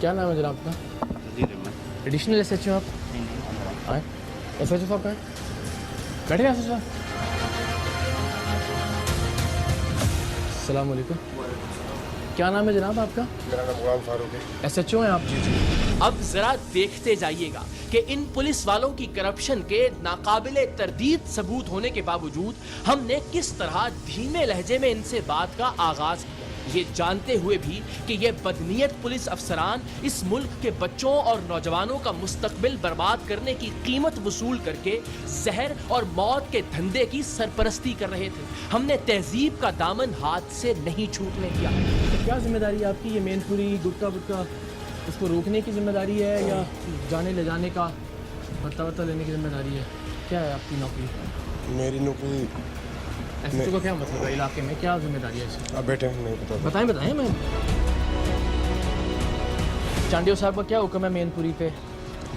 کیا نام ہے جناب کا؟ ایڈیشنل ایس ایچ او آپ آئیں. ایس ایچ او صاحب کہاں ہیں؟ بیٹھے ہیں ایس ایچ او صاحب. السلام علیکم. کیا نام ہے جناب آپ کا؟ میرا نام غلام فاروق ہے. ایس ایچ او ہیں آپ؟ جی جی. اب ذرا دیکھتے جائیے گا کہ ان پولیس والوں کی کرپشن کے ناقابل تردید ثبوت ہونے کے باوجود ہم نے کس طرح دھیمے لہجے میں ان سے بات کا آغاز کیا، یہ جانتے ہوئے بھی کہ یہ بدنیت پولیس افسران اس ملک کے بچوں اور نوجوانوں کا مستقبل برباد کرنے کی قیمت وصول کر کے زہر اور موت کے دھندے کی سرپرستی کر رہے تھے. ہم نے تہذیب کا دامن ہاتھ سے نہیں چھوٹنے دیا. کیا ذمہ داری ہے آپ کی؟ یہ مین پوری گٹکا بٹکا اس کو روکنے کی ذمہ داری ہے یا جانے لے جانے کا بھتہ لینے کی ذمہ داری ہے؟ کیا ہے آپ کی نوکری؟ میری نوکری ایس ایچ او کا کیا مطلب ہے علاقے میں؟ کیا ذمہ داری ہے اس کی؟ اب بیٹھے نہیں پتا. بتائیں میں. چانڈیو صاحب کا کیا حکم ہے مین پوری پہ؟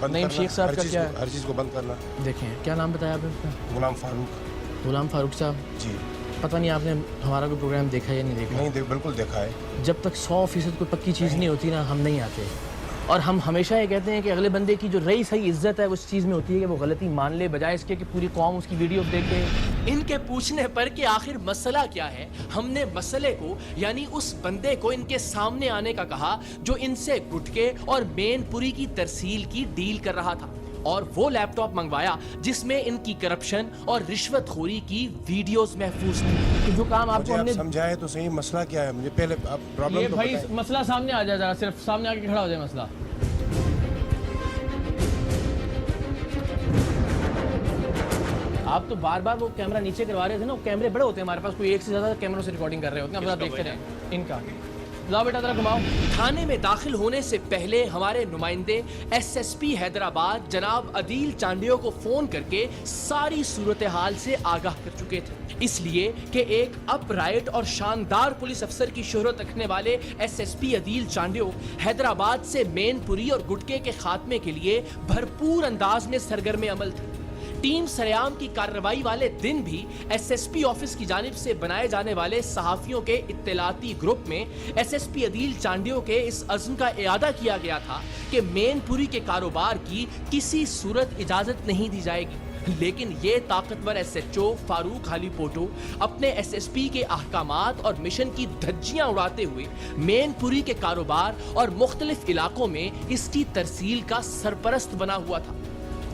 نعیم شیخ صاحب کا کیا ہے؟ ہر چیز کو بند کرنا. دیکھیں کیا نام بتایا آپ نے؟ غلام فاروق. غلام فاروق صاحب جی. پتہ نہیں آپ نے ہمارا کوئی پروگرام دیکھا یا نہیں دیکھا؟ نہیں بالکل دیکھا ہے. جب تک 100% کوئی پکی چیز نہیں ہوتی نا ہم نہیں آتے. اور ہم ہمیشہ یہ کہتے ہیں کہ اگلے بندے کی جو رہی صحیح عزت ہے اس چیز میں ہوتی ہے کہ وہ غلطی مان لے، بجائے اس کے کہ پوری قوم اس کی ویڈیو دیکھے. ان کے پوچھنے پر کہ آخر مسئلہ کیا ہے، ہم نے مسئلے کو یعنی اس بندے کو ان کے سامنے آنے کا کہا جو ان سے گٹکے اور مین پوری کی ترسیل کی ڈیل کر رہا تھا، اور وہ لیپ ٹاپ منگوایا جس میں ان کی کرپشن اور رشوت خوری کی ویڈیوز محفوظ تھی. جو کام آپ کو ہم نے سمجھائے تو صحیح مسئلہ کیا ہے. مجھے پہلے آپ یہ پرابلم تو بھائی بتائیں. مسئلہ سامنے آ جائے، ذرا صرف سامنے آ کے کھڑا ہو جائے مسئلہ. آپ تو بار بار وہ کیمرہ نیچے کروا رہے تھے نا. وہ کیمرے بڑے ہوتے ہیں ہمارے پاس، کوئی ایک سے زیادہ کیمروں سے ریکارڈنگ کر رہے ہوتے ہیں. آپ دیکھتے رہیں ان کا. لاؤ بیٹا ذرا گھماؤ. تھانے میں داخل ہونے سے پہلے ہمارے نمائندے ایس ایس پی حیدرآباد جناب عدیل چانڈیو کو فون کر کے ساری صورتحال سے آگاہ کر چکے تھے، اس لیے کہ ایک اپ رائٹ اور شاندار پولیس افسر کی شہرت رکھنے والے ایس ایس پی عدیل چانڈیو حیدرآباد سے مین پوری اور گٹکے کے خاتمے کے لیے بھرپور انداز میں سرگرم عمل تھے. ٹیم سریام کی کارروائی والے دن بھی ایس ایس پی آفس کی جانب سے بنائے جانے والے صحافیوں کے اطلاعاتی گروپ میں ایس ایس پی عدیل چانڈیو کے اس عزم کا اعادہ کیا گیا تھا کہ مین پوری کے کاروبار کی کسی صورت اجازت نہیں دی جائے گی. لیکن یہ طاقتور ایس ایچ او فاروق حالی پوٹو اپنے ایس ایس پی کے احکامات اور مشن کی دھجیاں اڑاتے ہوئے مین پوری کے کاروبار اور مختلف علاقوں میں اس کی ترسیل کا سرپرست بنا ہوا تھا.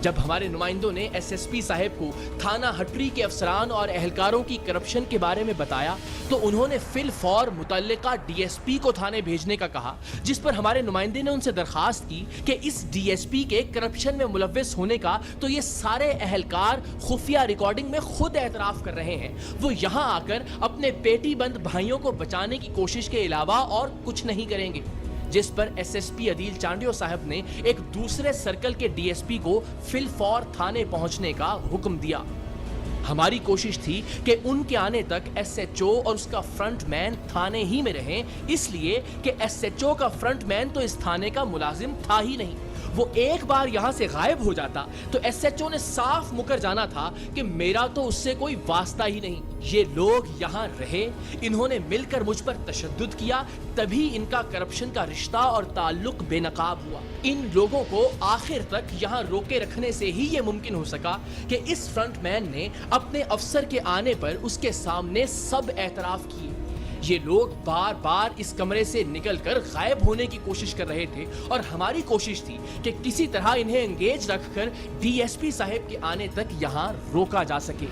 جب ہمارے نمائندوں نے ایس ایس پی صاحب کو تھانہ ہٹری کے افسران اور اہلکاروں کی کرپشن کے بارے میں بتایا تو انہوں نے فی الفور متعلقہ ڈی ایس پی کو تھانے بھیجنے کا کہا، جس پر ہمارے نمائندے نے ان سے درخواست کی کہ اس ڈی ایس پی کے کرپشن میں ملوث ہونے کا تو یہ سارے اہلکار خفیہ ریکارڈنگ میں خود اعتراف کر رہے ہیں، وہ یہاں آ کر اپنے پیٹی بند بھائیوں کو بچانے کی کوشش کے علاوہ اور کچھ نہیں کریں گے. جس پر ایس ایس پی عدیل چانڈیو صاحب نے ایک دوسرے سرکل کے ڈی ایس پی کو فی الفور تھانے پہنچنے کا حکم دیا. ہماری کوشش تھی کہ ان کے آنے تک ایس ایچ او اور اس کا فرنٹ مین تھانے ہی میں رہیں، اس لیے کہ ایس ایچ او کا فرنٹ مین تو اس تھانے کا ملازم تھا ہی نہیں. وہ ایک بار یہاں سے غائب ہو جاتا تو ایس ایچ او نے صاف مکر جانا تھا کہ میرا تو اس سے کوئی واسطہ ہی نہیں. یہ لوگ یہاں رہے، انہوں نے مل کر مجھ پر تشدد کیا، تبھی ان کا کرپشن کا رشتہ اور تعلق بے نقاب ہوا. ان لوگوں کو آخر تک یہاں روکے رکھنے سے ہی یہ ممکن ہو سکا کہ اس فرنٹ مین نے اپنے افسر کے آنے پر اس کے سامنے سب اعتراف کیے. یہ لوگ بار بار اس کمرے سے نکل کر غائب ہونے کی کوشش کر رہے تھے اور ہماری کوشش تھی کہ کسی طرح انہیں انگیج رکھ کر ڈی ایس پی صاحب کے آنے تک یہاں روکا جا سکے.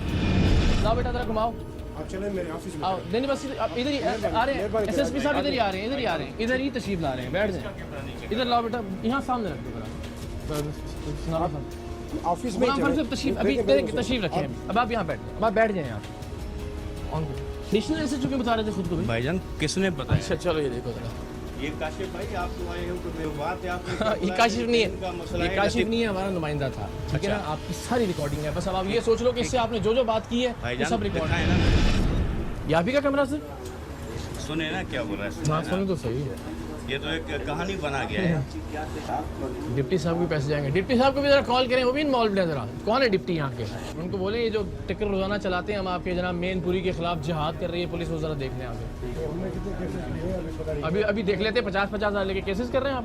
لاؤ بیٹا ذرا گھماؤ. آپ چلیں میرے آفس میں. آؤ نہیں بس ادھر ہی آ رہے ہیں. ایس ایس پی صاحب ادھر ہی آ رہے ہیں، ادھر ہی تشریف لا رہے ہیں. بیٹھ جائیں ادھر. لاؤ بیٹا یہاں سامنے رکھ دو ذرا. آفس میں تشریف رکھیں. اب آپ یہاں بیٹھ جائیں. اب آپ بیٹھ جائیں. آپ نیشنل ایس ایچ او کیوں بتا رہے تھے خود کو بھائی جان کس نے بتایا؟ اچھا چلو یہ دیکھو ذرا. یہ کاشف بھائی آپ تو آئے ہو تو میں بات ہے آپ یہ کاشف نہیں ہے، یہ کاشف نہیں ہے، ہمارا نمائندہ تھا. ٹھیک ہے نا، آپ کی ساری ریکارڈنگ ہے. بس اب آپ یہ سوچ لو کہ اس سے آپ نے جو بات کی ہے بھائی وہ جان سب ریکارڈ ہے. نا یہ آپ ہی کا کیمرہ سر؟ سنے نا کیا بول رہا ہے. ہاں سنیں تو صحیح ہے. یہ تو ایک کہانی بنا گیا ہے. ڈپٹی صاحب کے پیسے جائیں گے. ڈپٹی صاحب کو بھی ذرا کال کریں، وہ بھی انوالوڈ ہیں. ذرا کون ہے ڈپٹی یہاں کے؟ ان کو بولیں یہ جو ٹکر روزانہ چلاتے ہیں ہم آپ کے جناب مین پوری کے خلاف جہاد کر رہی ہے پولیس، وہ ذرا دیکھ لیں. آگے ابھی دیکھ لیتے ہیں. 50,000 لے کے کیسز کر رہے ہیں آپ.